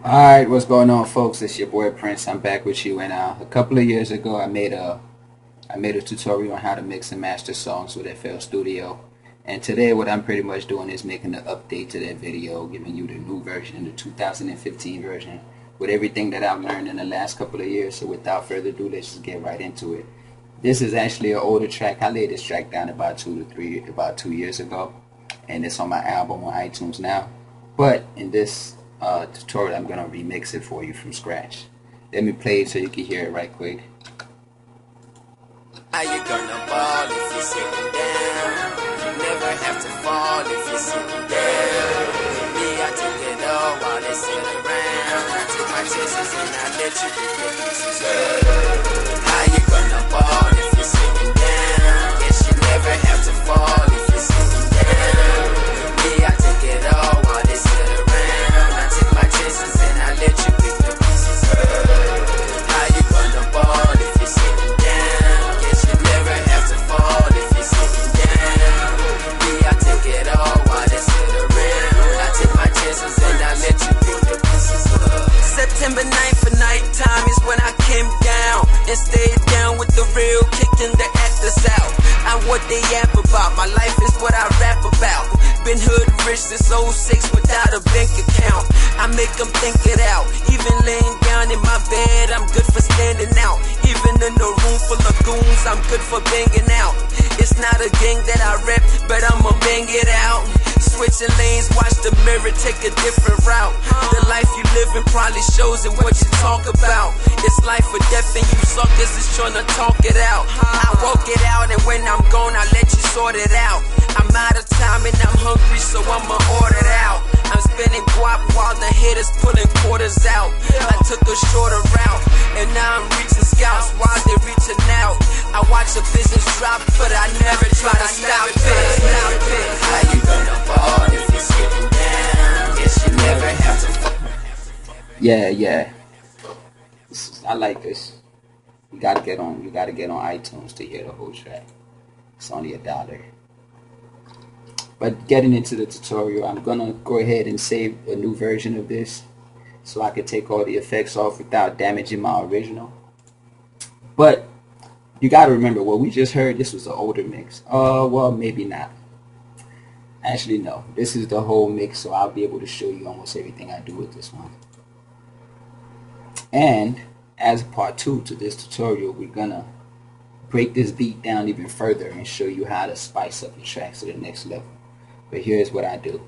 Alright, what's going on, folks? It's your boy Prince. I'm back with you. And a couple of years ago, I made a tutorial on how to mix and master songs with FL Studio. And today, what I'm pretty much doing is making an update to that video, giving you the new version, the 2015 version, with everything that I've learned in the last couple of years. So without further ado, let's just get right into it. This is actually an older track. I laid this track down about 2 years ago, and it's on my album on iTunes now. But in this tutorial, I'm gonna remix it for you from scratch. Let me play it so you can hear it right quick. How you gonna ball if you're sitting down? You never have to fall if you're sitting down. Me, I take it all while they sit around. I take my chances and I let you pick the pieces up. How you gonna ball if you're sitting down? Guess you never have to fall if you're sitting down. Me, I take it all while they sit around. I take my chances and I let you pick the pieces up. How you gonna ball if you're sitting down? Guess you never have to fall if you're sitting down. Me, I take it all while they sit around. I take my chances and I let you pick the pieces up. September 9th for nighttime is when I came down and stayed down with the real, kicking the actors out. I'm what they yap about, my life is what I rap about. Been hood rich since '06 without a bank account. I make them think it out. Even laying down in my bed, I'm good for standing out. Even in a room full of goons, I'm good for banging out. It's not a gang that I rep, but I'ma bang it out. Switching lanes, watch the mirror, take a different route. The life you living probably shows in what you talk about. It's life or death and you suckers is trying to talk it out. I walk it out and when I'm gone, I let you sort it out. I'm out of time and I'm hungry, so I'ma order it out. I'm spending guap while the hitters pulling quarters out. I took a shorter route and now I'm reaching scouts while they're reaching out. I watch a business drop, but I never try to stop it. How you gonna fall if you're sitting down? Guess you never have to fall. Yeah. I like this. You gotta get on iTunes to hear the whole track. It's only $1. But getting into the tutorial, I'm gonna go ahead and save a new version of this so I can take all the effects off without damaging my original. But you gotta remember, what we just heard, this was an older mix. Well, maybe not. Actually, no. This is the whole mix, so I'll be able to show you almost everything I do with this one. And as part 2 to this tutorial, we're gonna break this beat down even further and show you how to spice up the tracks to the next level. But here's what I do.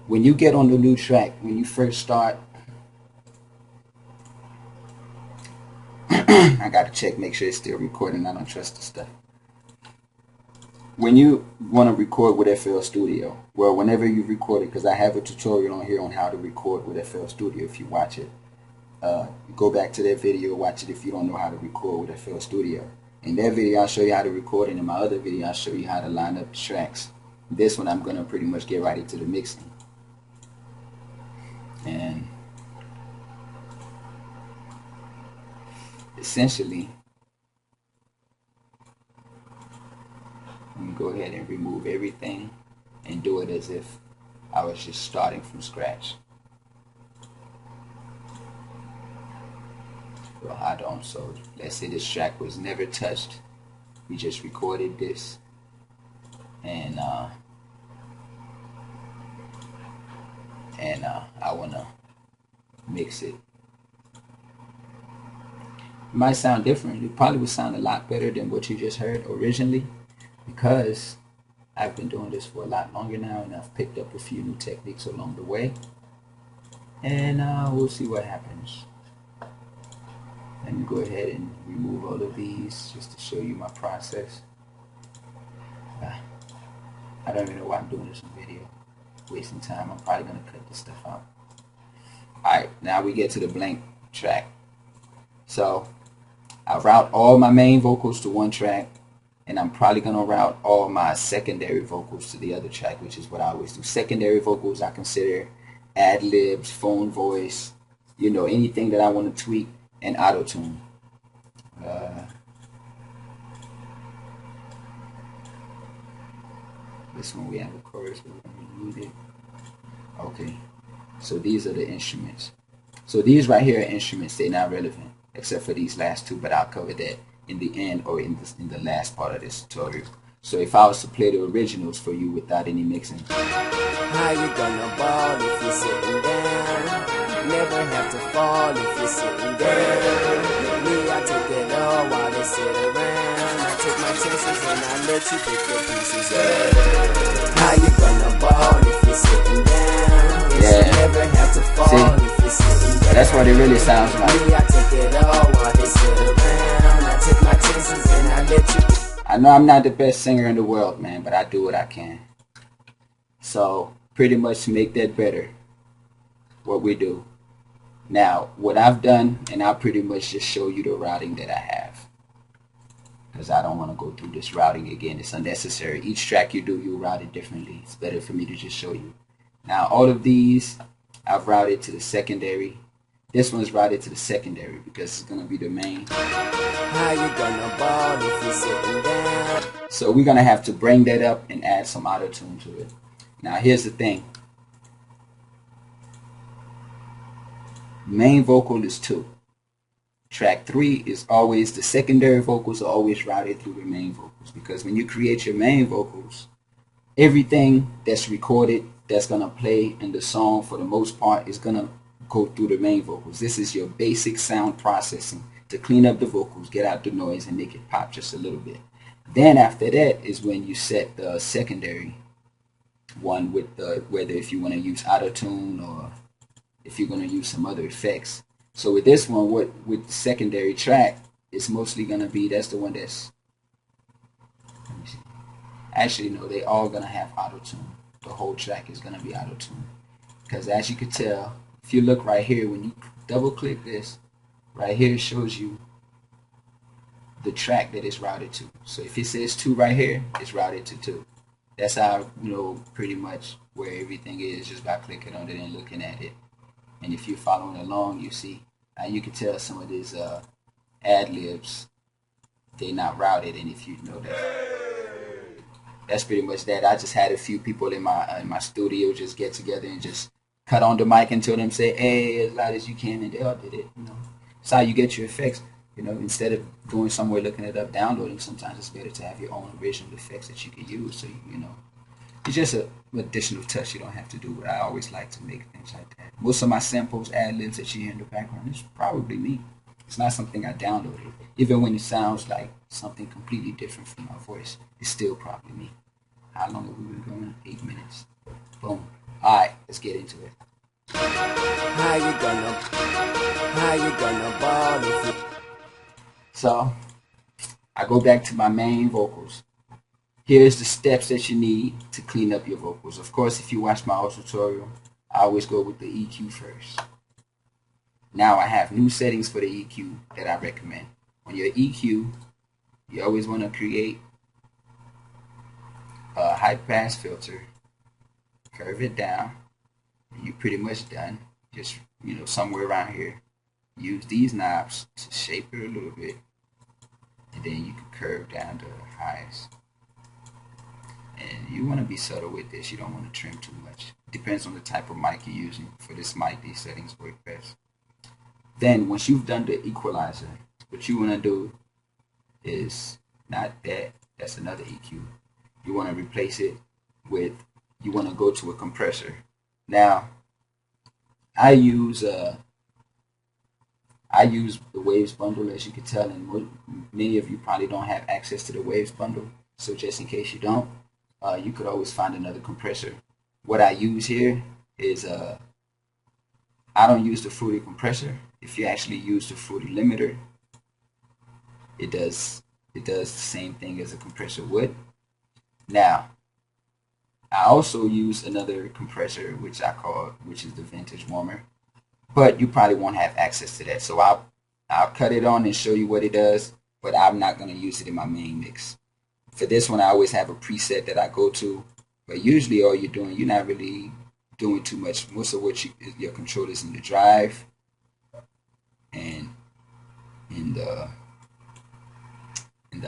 When you get on the new track, when you first start, I gotta check, make sure it's still recording. I don't trust the stuff. When you want to record with FL Studio, well, whenever you record it, because I have a tutorial on here on how to record with FL Studio. If you watch it, go back to that video, watch it if you don't know how to record with FL Studio. In that video, I'll show you how to record, and in my other video, I'll show you how to line up the tracks. This one, I'm going to pretty much get right into the mixing. And essentially, I'm going to go ahead and remove everything and do it as if I was just starting from scratch. Well, I don't. So let's say this track was never touched. We just recorded this, and I wanna mix it. It might sound different. It probably would sound a lot better than what you just heard originally, because I've been doing this for a lot longer now, and I've picked up a few new techniques along the way, and we'll see what happens. Let me go ahead and remove all of these just to show you my process. I don't even know why I'm doing this on video. Wasting time. I'm probably going to cut this stuff out. Alright, now we get to the blank track. So I route all my main vocals to one track, and I'm probably going to route all my secondary vocals to the other track, which is what I always do. Secondary vocals I consider ad-libs, phone voice, you know, anything that I want to tweak, and auto-tune. This one we have a chorus, we're going to remove it. Okay, so these are the instruments. So these right here are instruments. They're not relevant except for these last two, but I'll cover that in the end or in the last part of this tutorial. So if I was to play the originals for you without any mixing. How you gonna ball if you're sitting down? Never have to fall if you're sitting down. Me, I take it all while they sit around. I take my chances and I let you pick the pieces up. How you gonna ball if you're sitting down? Yeah. You never have to fall. See? If you're sitting down. That's what it really sounds like. Me, I take it all while they sit around. I take my chances and I let you. I know I'm not the best singer in the world, man, but I do what I can. So pretty much to make that better, what we do. Now, what I've done, and I'll pretty much just show you the routing that I have, because I don't want to go through this routing again. It's unnecessary. Each track you do, you route it differently. It's better for me to just show you. Now, all of these, I've routed to the secondary. This one's routed to the secondary because it's going to be the main. How you gonna ball if you're sitting down? So we're going to have to bring that up and add some auto-tune to it. Now, here's the thing. Main vocal is 2. Track 3 is always, the secondary vocals are always routed through the main vocals, because when you create your main vocals, everything that's recorded that's going to play in the song for the most part is going to go through the main vocals. This is your basic sound processing to clean up the vocals, get out the noise, and make it pop just a little bit. Then after that is when you set the secondary one with the, whether if you want to use auto-tune or if you're going to use some other effects. So with this one, with the secondary track, it's mostly going to be, that's the one that's, let me see. Actually, no, they all going to have auto-tune. The whole track is going to be auto-tune. Because as you can tell, if you look right here, when you double click this, right here shows you the track that it's routed to. So if it says 2 right here, it's routed to 2. That's how you know pretty much where everything is, just by clicking on it and looking at it. And if you're following along, you see, you can tell some of these ad-libs, they're not routed. And if you know that, that's pretty much that. I just had a few people in my studio just get together and just cut on the mic and tell them, say, hey, as loud as you can, and they all did it. You know, it's how you get your effects. You know, instead of going somewhere looking it up, downloading, sometimes it's better to have your own original effects that you can use. So you know, it's just an additional touch you don't have to do. But I always like to make things like that. Most of my samples, ad-libs that you hear in the background, it's probably me. It's not something I downloaded. Even when it sounds like something completely different from my voice, it's still probably me. How long have we been going? 8 minutes. Boom. All right, let's get into it. How you gonna ball if you... So I go back to my main vocals. Here's the steps that you need to clean up your vocals. Of course, if you watch my old tutorial, I always go with the EQ first. Now I have new settings for the EQ that I recommend. On your EQ, you always want to create a high pass filter, curve it down, and you're pretty much done. Just, you know, somewhere around here. Use these knobs to shape it a little bit, and then you can curve down to the highest. And you want to be subtle with this. You don't want to trim too much. Depends on the type of mic you're using. For this mic, these settings work best. Then once you've done the equalizer, what you want to do is not that. That's another EQ. You want to replace it with, you want to go to a compressor. Now, I use the Waves bundle, as you can tell, and many of you probably don't have access to the Waves bundle. So just in case you don't, you could always find another compressor. What I use here is I don't use the Fruity compressor. If you actually use the Fruity limiter, it does the same thing as a compressor would. Now, I also use another compressor which is the Vintage Warmer, but you probably won't have access to that. So I'll cut it on and show you what it does, but I'm not going to use it in my main mix. For this one, I always have a preset that I go to, but usually all you're doing, you're not really doing too much. Most of what your control is in the drive and in the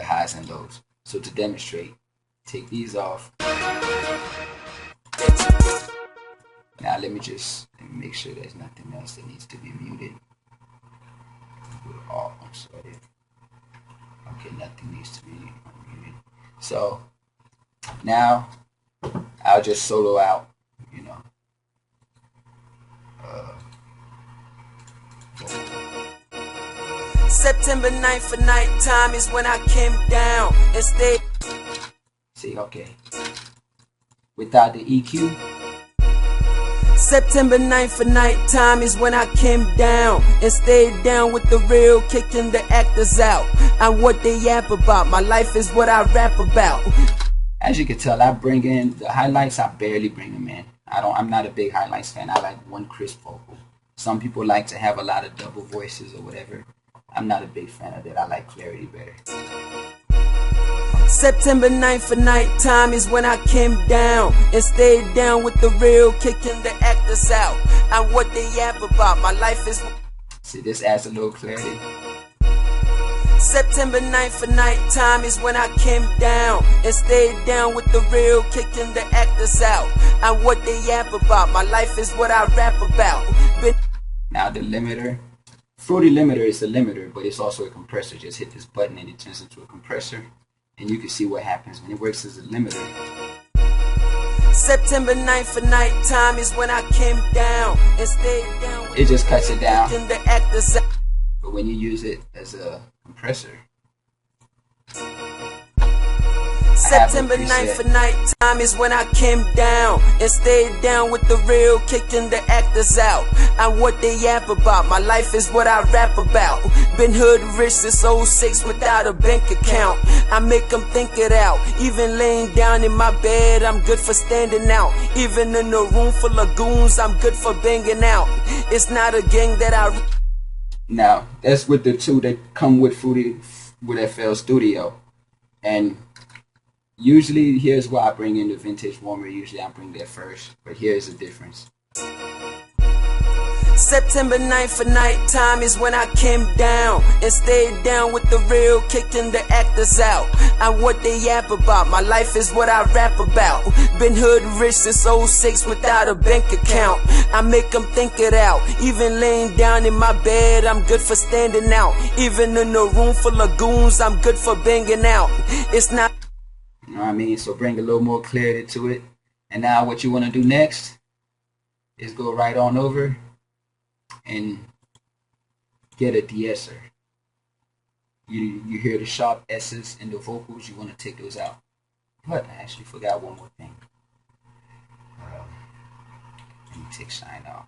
highs and lows. So to demonstrate, take these off. Now let me make sure there's nothing else that needs to be muted. Oh, I'm sorry. Okay, nothing needs to be muted. So now I'll just solo out, you know. September 9th for nighttime is when I came down and stayed. See, okay. Without the EQ. September 9th for nighttime is when I came down and stayed down with the real, kicking the actors out. I'm what they yap about. My life is what I rap about. As you can tell, I bring in the highlights. I barely bring them in. I'm not a big highlights fan. I like one crisp vocal. Some people like to have a lot of double voices or whatever. I'm not a big fan of that. I like clarity better. September 9th for nighttime is when I came down and stayed down with the real, kicking the actors out. I'm what they yap about. My life is. See, this adds a little clarity. September 9th for nighttime is when I came down and stayed down with the real, kicking the actors out. I'm what they yap about. My life is what I rap about. Now the limiter. Fruity limiter is a limiter, but it's also a compressor. Just hit this button and it turns into a compressor. And you can see what happens when it works as a limiter. September 9th for nighttime is when I came down and stayed down. It just cuts it down. The actors. But when you use it as a compressor, September 9th for nighttime is when I came down and stayed down with the real, kicking the actors out. I'm what they yap about. My life is what I rap about. Been hood rich since 06 without a bank account. I make them think it out. Even laying down in my bed, I'm good for standing out. Even in a room full of goons, I'm good for banging out. It's not a gang that I. Now, that's with the two that come with Fruity with FL Studio. And usually, here's why I bring in the vintage warmer. Usually I bring that first, but here's the difference. September 9th for nighttime is when I came down and stayed down with the real, kicking the actors out. I'm what they yap about. My life is what I rap about. Been hood rich since 06 without a bank account. I make them think it out. Even laying down in my bed, I'm good for standing out. Even in a room full of goons, I'm good for banging out. It's not. You know what I mean? So bring a little more clarity to it. And now what you want to do next is go right on over and get a de-esser. You hear the sharp S's in the vocals, you want to take those out. But I actually forgot one more thing. Let me take shine off.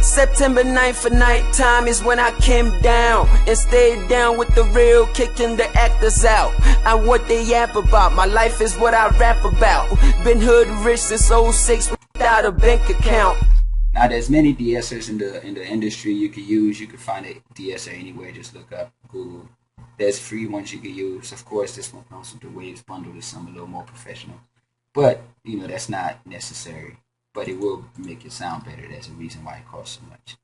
September 9th for nighttime is when I came down and stayed down with the real, kicking the actors out. I'm what they yap about. My life is what I rap about. Been hood rich since 06 without a bank account. Now there's many de-essers in the industry you could use. You could find a de-esser anywhere. Just look up Google. There's free ones you could use. Of course, this one comes with the Waves bundle. There's some a little more professional, but you know that's not necessary. But it will make it sound better. That's a reason why it costs so much.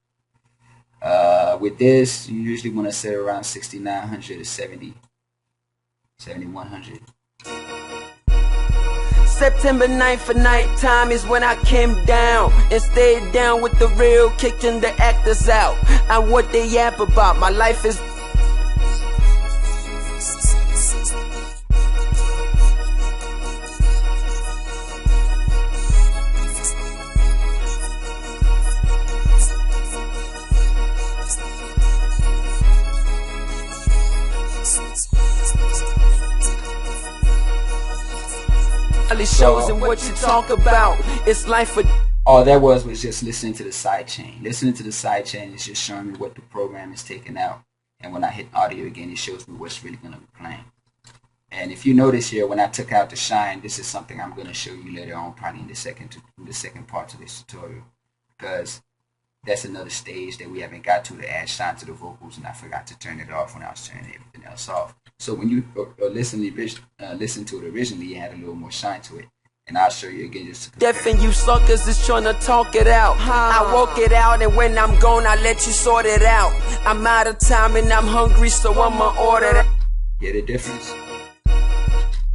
With this, you usually want to set around 6900 to 7100. September 9th for nighttime is when I came down and stayed down with the real, kicking the actors out. I'm what they yap about. My life is. Shows and what you talk about. It's life for. All that was just listening to the side chain. Listening to the side chain is just showing me what the program is taking out. And when I hit audio again, it shows me what's really going to be playing. And if you notice here, when I took out the shine, this is something I'm going to show you later on, probably in the second part of this tutorial, because that's another stage that we haven't got to add shine to the vocals, and I forgot to turn it off when I was turning everything else off. So when you listen to it originally, it had a little more shine to it. And I'll show you again just to compare. Deaf and you suckers is trying to talk it out. I walk it out, and when I'm gone, I let you sort it out. I'm out of time and I'm hungry, so I'ma order that. Hear the difference?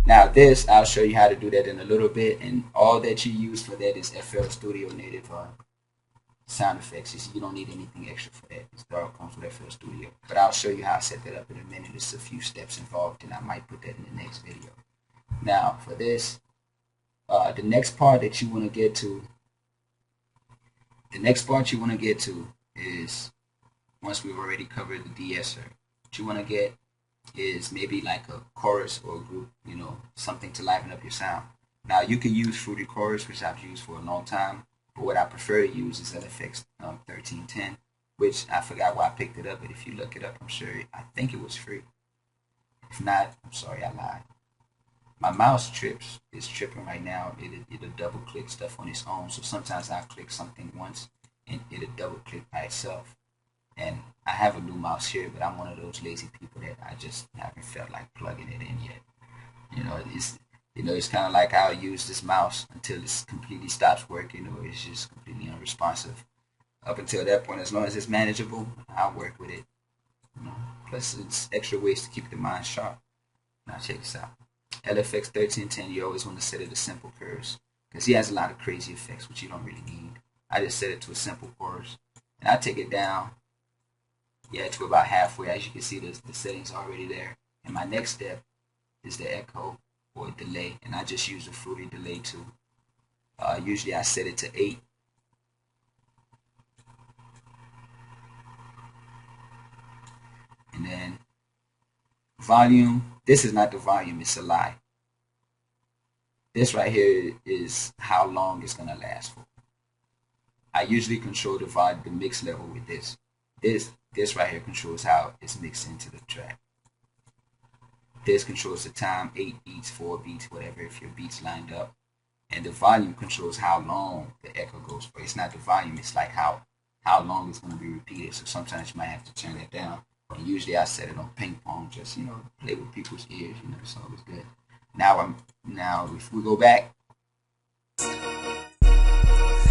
Now this, I'll show you how to do that in a little bit, and all that you use for that is FL Studio native sound effects. You don't need anything extra for that. It all comes with FL Studio. But I'll show you how I set that up in a minute. There's a few steps involved, and I might put that in the next video. Now for this, the next part that you want to get to, is, once we've already covered the de-esser, what you want to get is maybe like a chorus or a group, something to liven up your sound. Now you can use Fruity Chorus, which I've used for a long time, but what I prefer to use is LFX 1310, which I forgot why I picked it up, but if you look it up, I think it was free. If not, I'm sorry, I lied. My mouse is tripping right now. It'll double click stuff on its own, so sometimes I'll click something once and it'll double click by itself. And I have a new mouse here, but I'm one of those lazy people that I just haven't felt like plugging it in yet. It's kind of like I'll use this mouse until it completely stops working, or it's just completely unresponsive. Up until that point, as long as it's manageable, I'll work with it. Plus, it's extra ways to keep the mind sharp. Now check this out. LFX 1310, you always want to set it to simple curves, because he has a lot of crazy effects which you don't really need. I just set it to a simple chorus, and I take it down, to about halfway. As you can see, the settings are already there. And my next step is the echo or delay, and I just use the Fruity delay too. Usually I set it to 8. And then volume, this is not the volume, it's a lie. This right here is how long it's gonna last for. I usually control the mix level with this. This right here controls how it's mixed into the track. This controls the time, 8 beats, 4 beats, whatever, if your beats lined up. And the volume controls how long the echo goes for. It's not the volume, it's like how long it's going to be repeated. So sometimes you might have to turn that down. And usually I set it on ping pong, just, play with people's ears, it's always good. Now if we go back.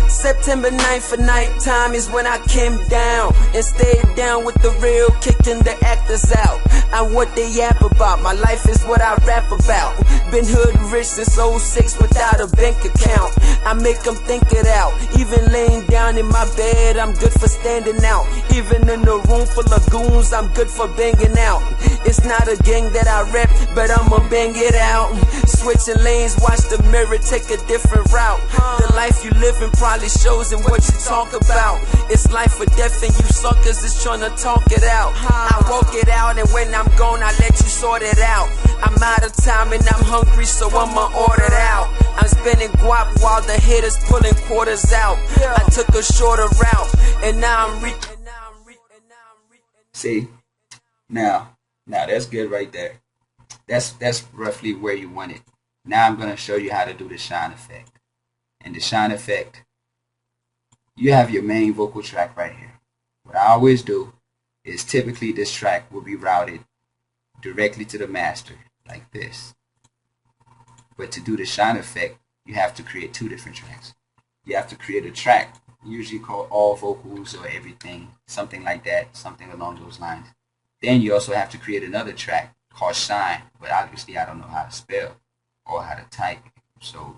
September 9th for nighttime is when I came down and stayed down with the real, kicking the actors out. And what they yap about, my life is what I rap about. Been hood rich since '06 without a bank account. I make them think it out. Even laying down in my bed, I'm good for standing out. Even in a room full of goons, I'm good for banging out. It's not a gang that I rep, but I'ma bang it out. Switching lanes, watch the mirror, take a different route. The life you live in probably shows in what you talk about. It's life or death and you suckers is trying to talk it out. I walk it out, and when I'm gone I let you sort it out. I'm out of time and I'm hungry, so I'ma order it out. I'm spending guap while the haters pulling quarters out. I took a shorter route and now I'm See, now that's good right there. That's roughly where you want it. Now I'm going to show you how to do the shine effect. And the shine effect, you have your main vocal track right here. What I always do is typically this track will be routed directly to the master like this. But to do the shine effect, you have to create 2 different tracks. You have to create a track, usually called all vocals or everything, something like that, something along those lines. Then you also have to create another track called shine, but obviously I don't know how to spell or how to type, so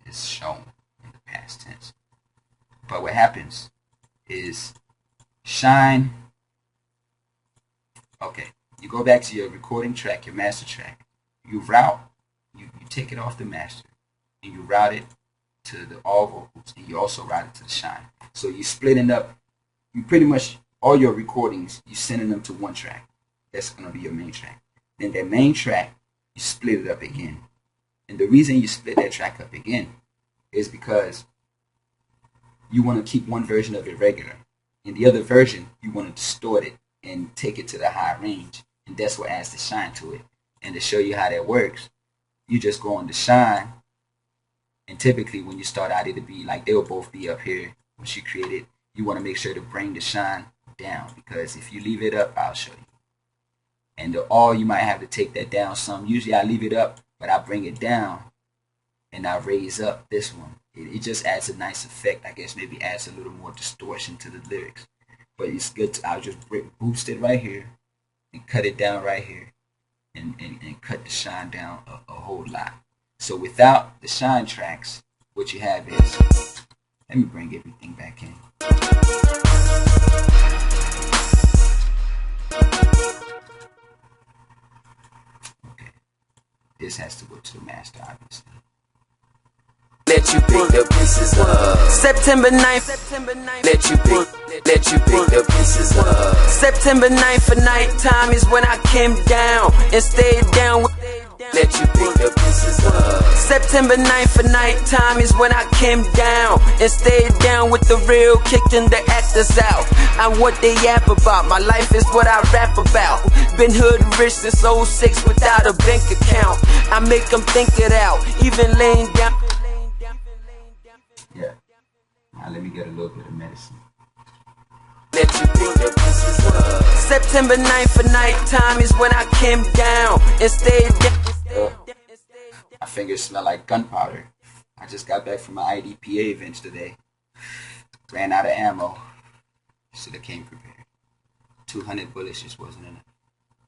it's shown in the past tense. But what happens is shine, okay, you go back to your recording track, your master track, you take it off the master and you route it to the all vocals, and you also route it to the shine. So you're splitting up, you pretty much, all your recordings, you're sending them to one track. That's going to be your main track. Then that main track, you split it up again. And the reason you split that track up again is because you want to keep one version of it regular. In the other version, you want to distort it and take it to the high range. And that's what adds the shine to it. And to show you how that works, you just go on the shine. And typically when you start out, it'll be like, they'll both be up here. Once you create it, you want to make sure to bring the shine down, because if you leave it up, I'll show you. And the all, you might have to take that down some. Usually I leave it up, but I bring it down and I raise up this one. It just adds a nice effect. I guess maybe adds a little more distortion to the lyrics. But it's good I'll just boost it right here and cut it down right here. and cut the shine down a whole lot. So without the shine tracks, what you have is, let me bring everything back in. Okay, this has to go to the master, obviously. Let you pick the pieces up. September 9th. Let you pick the pieces up. September 9th for nighttime is when I came down and stayed down with. Let you pick the pieces up. September 9th for nighttime is when I came down and stayed down with the real, kicking the actors out. I'm what they yap about. My life is what I rap about. Been hood rich since '06 without a bank account. I make them think it out, even laying down. Yeah. Now let me get a little bit of medicine. Let you pick the pieces up. September 9th for nighttime is when I came down and stayed down. My fingers smell like gunpowder. I just got back from my IDPA event today. Ran out of ammo. Should have came prepared. 200 bullets just wasn't enough.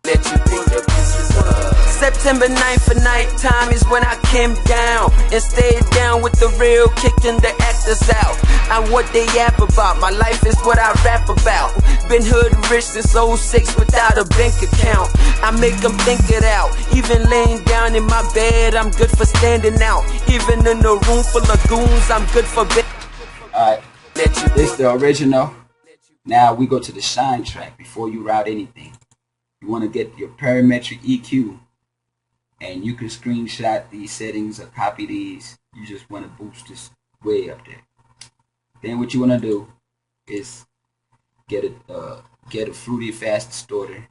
Let you pick the pieces up. September 9th for nighttime is when I came down and stayed down with the real, kicking the actors out. I'm what they yap about. My life is what I rap about. Been hood rich since '06 without a bank account. I make them think it out. Even laying down in my bed, I'm good for standing out. Even in a room full of goons, I'm good for bed. Alright, this is the original. Now we go to the shine track before you route anything. You want to get your parametric EQ, and you can screenshot these settings or copy these. You just want to boost this way up there. Then what you want to do is get a fruity fast distorter,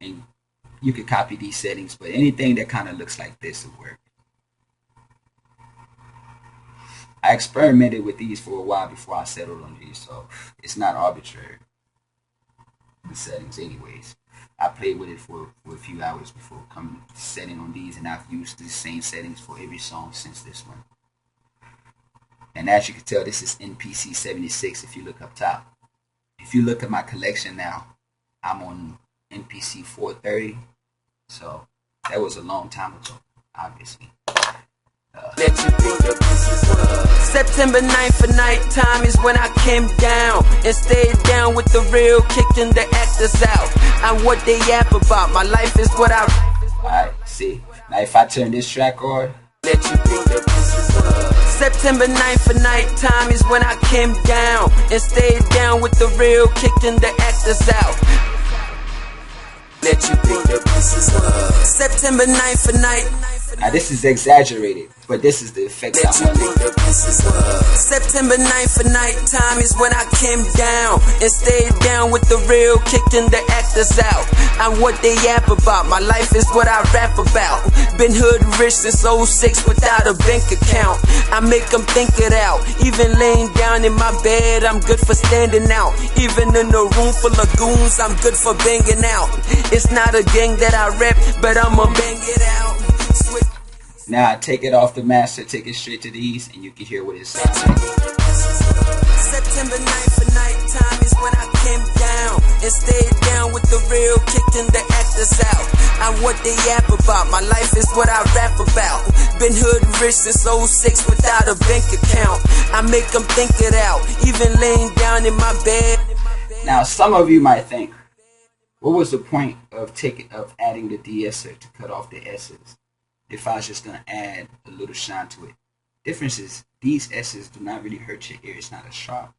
and you can copy these settings, but anything that kind of looks like this will work. I experimented with these for a while before I settled on these, so it's not arbitrary, the settings anyways. I played with it for a few hours before coming setting on these, and I've used the same settings for every song since this one. And as you can tell, this is NPC 76 if you look up top. If you look at my collection now, I'm on NPC 430, so that was a long time ago, obviously. Let you pick the pieces up. September 9th for nighttime is when I came down and stayed down with the real, kicking the actors out. I'm what they yap about. My life is what I. Alright, see. Now if I turn this track on, let you pick the pieces up. September 9th for nighttime is when I came down and stayed down with the real, kicking the actors out. Let you pick the pieces up. September 9th for night. Now this is exaggerated, but this is the effect I wanted. September 9th for nighttime is when I came down and stayed down with the real, kicking the actors out. I'm what they yap about. My life is what I rap about. Been hood rich since '06 without a bank account. I make them think it out. Even laying down in my bed, I'm good for standing out. Even in a room full of goons, I'm good for banging out. It's not a gang that I rep, but I'ma bang it out. Now I take it off the master, take it straight to these, and you can hear what it sounds like. September 9th for nighttime is when I came down and stayed down with the real, kicking the actors out. I'm what they yap about. My life is what I rap about. Been hood rich since '06 without a bank account. I make them think it out. Even laying down in my bed. Now some of you might think, what was the point of adding the de-esser to cut off the S's if I was just going to add a little shine to it? Difference is, these S's do not really hurt your ear. It's not as sharp.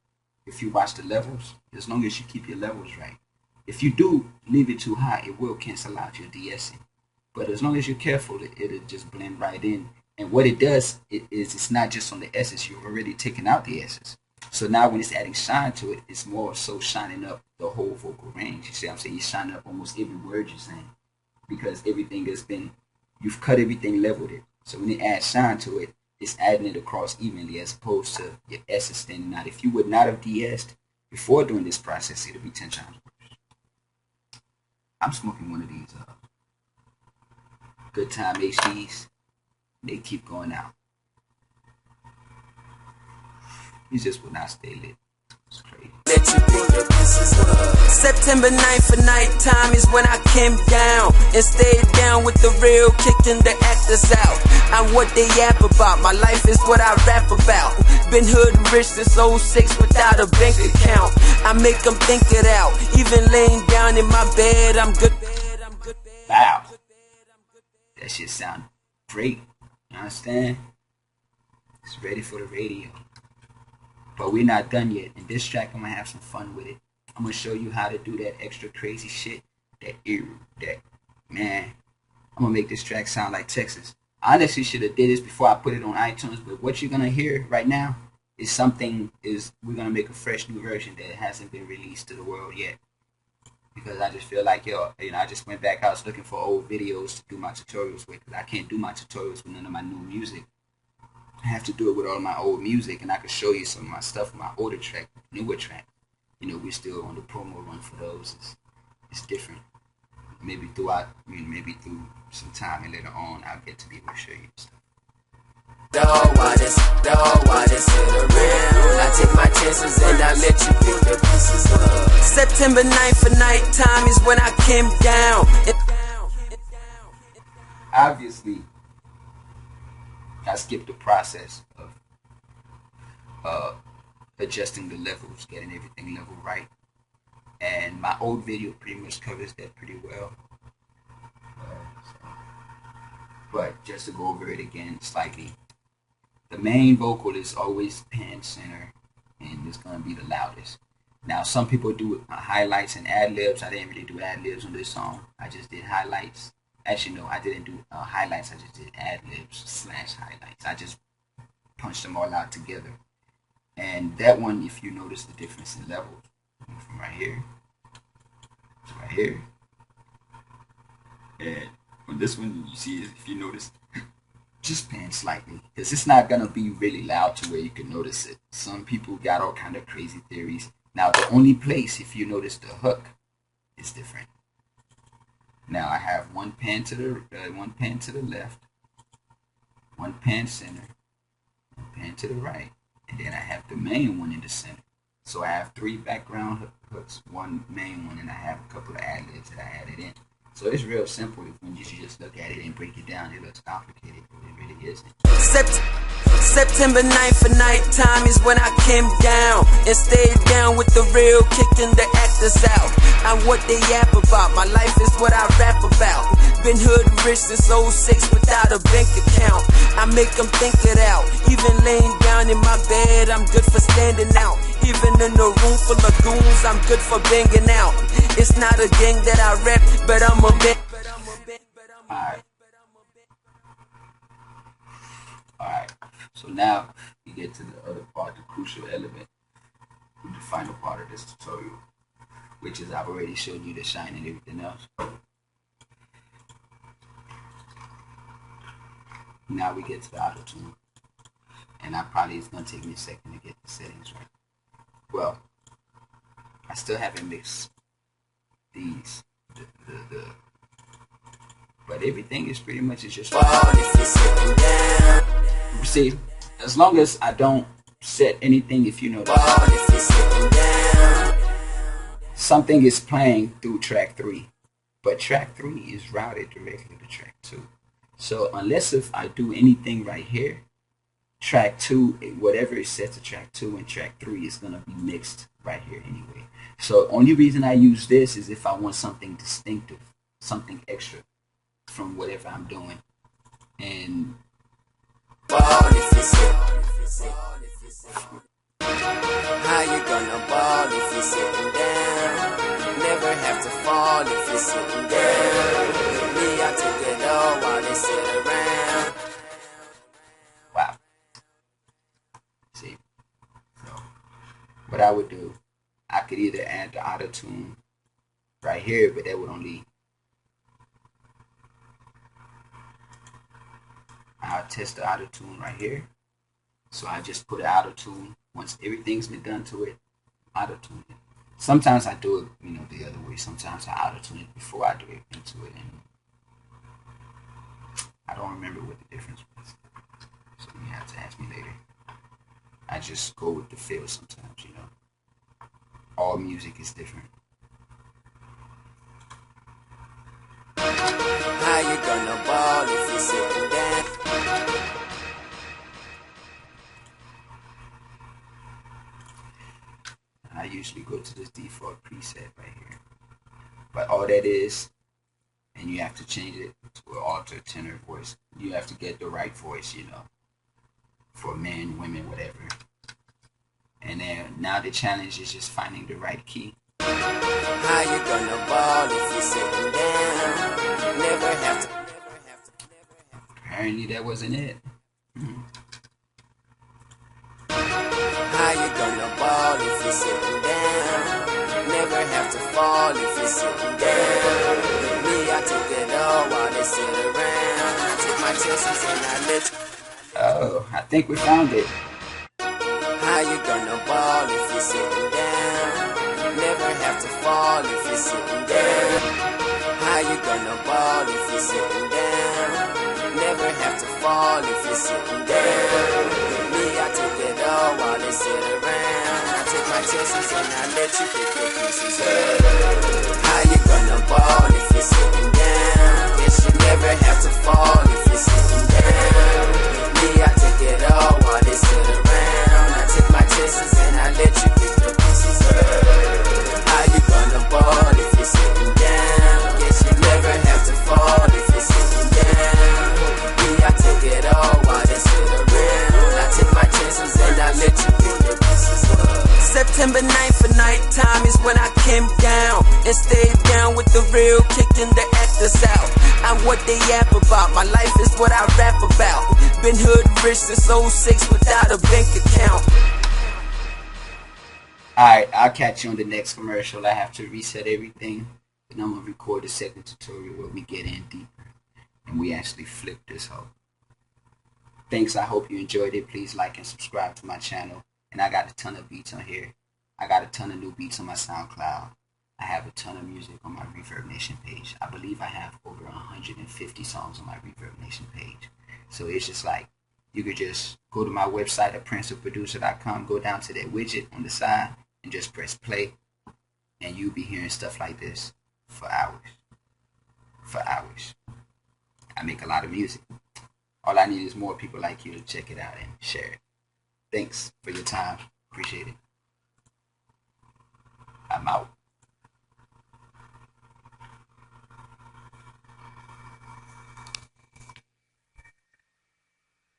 If you watch the levels, as long as you keep your levels right. If you do leave it too high, it will cancel out your de-essing. But as long as you're careful, it'll just blend right in. And what it does is it's not just on the S's. You're already taking out the S's. So now when it's adding shine to it, it's more so shining up the whole vocal range. You see what I'm saying? You shine up almost every word you're saying, because everything has been, you've cut everything, leveled it. So when it adds shine to it, it's adding it across evenly as opposed to your S's standing out. If you would not have de-essed before doing this process, it'll be 10 times worse. I'm smoking one of these Good Time HDs. They keep going out. These just will not stay lit. It's crazy. Let you pick the pieces up. September 9th for nighttime is when I came down and stayed down with the real, kicking the actors out. I'm what they yap about. My life is what I rap about. Been hood rich since '06 without a bank account. I make them think it out. Even laying down in my bed, I'm good. Wow. That shit sound great. You understand? It's ready for the radio. But we're not done yet. In this track, I'm going to have some fun with it. I'm going to show you how to do that extra crazy shit. Man, I'm going to make this track sound like Texas. I honestly should have did this before I put it on iTunes, but what you're going to hear right now is we're going to make a fresh new version that hasn't been released to the world yet. Because I just feel like, I just went back, I was looking for old videos to do my tutorials with, because I can't do my tutorials with none of my new music. I have to do it with all my old music, and I can show you some of my stuff, my older track, newer track. We're still on the promo run for those. It's different. Maybe through some time and later on, I'll get to be able to show you stuff. Dog, why this sit around? I take my chances and I let you pick the pieces up. September 9th for nighttime is when I came down. Obviously, I skipped the process of adjusting the levels, getting everything level right. And my old video pretty much covers that pretty well. But just to go over it again slightly, the main vocal is always pan center, and it's going to be the loudest. Now, some people do highlights and ad-libs. I didn't really do ad-libs on this song. I just did highlights. Actually, no, I didn't do highlights. I just did ad-libs / highlights. I just punched them all out together. And that one, if you notice the difference in levels, from right here to right here. And on this one, you see, if you notice, just pan slightly, because it's not going to be really loud to where you can notice it. Some people got all kind of crazy theories. Now, the only place, if you notice the hook, is different. Now, I have one pan to the left, one pan center, one pan to the right, and then I have the main one in the center. So I have 3 background hooks, 1 main one, and I have a couple of ad-libs that I added in. So it's real simple when you just look at it and break it down. It looks complicated, but it really isn't. September 9th for nighttime is when I came down and stayed down with the real, kicking the actors out. I'm what they yap about. My life is what I rap about. Been hood rich since '06 without a bank account. I make them think it out. Even laying down in my bed, I'm good for standing out. Even in a room full of goons, I'm good for banging out. It's not a gang that I rap, but I'm a bang. Alright, so now we get to the other part, the crucial element, the final part of this tutorial, which is I've already showed you the shine and everything else. Now we get to the auto tune, and it's going to take me a second to get the settings right. Well, I still haven't mixed these, but everything is pretty much just see, as long as I don't set anything, if you know that something is playing through track 3, but track 3 is routed directly to track 2. So unless if I do anything right here, track 2, whatever is set to track 2 and track 3 is going to be mixed right here anyway. So only reason I use this is if I want something distinctive, something extra from whatever I'm doing. And how you gonna ball if you're sitting down? Never have to fall if you're sitting down. Me, I took it all while they sit around. Wow. See, so what I would do, I could either add the auto tune right here, but that would only, I'll test the auto tune right here. So I just put an auto tune. Once everything's been done to it, auto tune it. Sometimes I do it, the other way. Sometimes I auto tune it before I do it into it, and I don't remember what the difference was. So you have to ask me later. I just go with the feel sometimes, All music is different. How you gonna ball if you're sitting down? I usually go to this default preset right here. But all that is, and you have to change it to an alter tenor voice. You have to get the right voice, you know, for men, women, whatever. And then now the challenge is just finding the right key. How you gonna ball if you're sitting down? Never have to. Apparently that wasn't it. How you gonna ball if you're sitting down? Never have to fall if you're sitting down. Me, I take it all while they sit around. I take my chances and I let you. Oh, I think we found it. How you gonna ball if you're sitting down? Never have to fall if you're sitting down. How you gonna ball if you're sitting down? Never have to fall if you're sitting down. Me, I take it all while they sit around. I take my chances and I let you pick the pieces up. How you gonna ball if you're sitting down? Guess you never have to fall if you're sitting down. Me, I take it all while they sit around. I take my chances and I let you pick the pieces up. How you gonna ball if you're sitting down? Guess you never have to fall if you're sitting down. Me, I take it all while they sit around. I take my chances and I let you pick the pieces up. September 9th for nighttime is when I came down and stayed down with the real, kicking the actors out. I'm what they yap about, my life is what I rap about. Been hood rich since '06 without a bank account. Alright, I'll catch you on the next commercial. I have to reset everything. And I'm going to record the second tutorial where we get in deeper. And we actually flip this hoe. Thanks, I hope you enjoyed it. Please like and subscribe to my channel. And I got a ton of beats on here. I got a ton of new beats on my SoundCloud. I have a ton of music on my Reverb Nation page. I believe I have over 150 songs on my Reverb Nation page. So it's just like, you could just go to my website at princeofproducer.com, go down to that widget on the side, and just press play. And you'll be hearing stuff like this for hours. For hours. I make a lot of music. All I need is more people like you to check it out and share it. Thanks for your time. Appreciate it. I'm out.